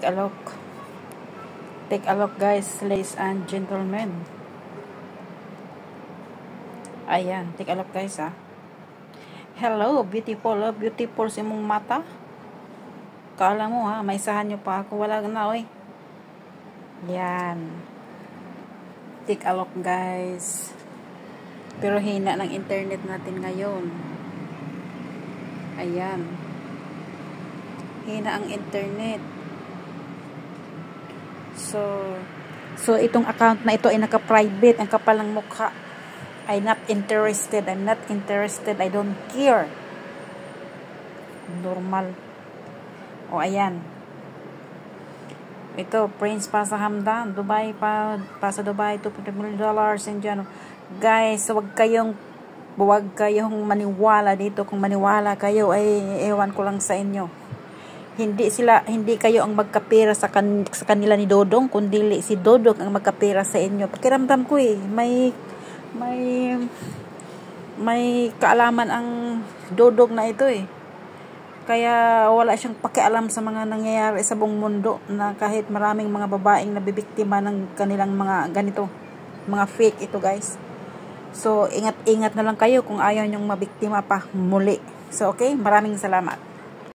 Take a look. Take a look, guys, ladies and gentlemen. Ayan, take a look, guys, ha. Hello, beautiful, beautiful sa imong mata. Kala mo, ha, may isahan nyo pa ako. Wala na, oy. Yan. Take a look, guys. Pero hina ng internet natin ngayon. Ayan. Hina ang internet. So itong account na ito ay naka-private. Ang kapal ng mukha. I'm not interested. I'm not interested. I don't care. Normal. O, ayan. Ito, Prince pa sa Hamdan. Dubai pa sa Dubai. $2.5 million. And dyan. Guys, huwag kayong maniwala dito. Kung maniwala kayo, ay ewan ko lang sa inyo. Hindi kayo ang magkapira sa kanila ni Dodong, kundi si Dodong ang magkapira sa inyo. Pakiramdam ko may kaalaman ang Dodong na ito Kaya wala siyang pakialam sa mga nangyayari sa buong mundo, na kahit maraming mga babaeng nabibiktima ng kanilang mga ganito, mga fake ito, guys. So ingat-ingat na lang kayo kung ayaw nyong mabiktima pa muli. So okay, maraming salamat.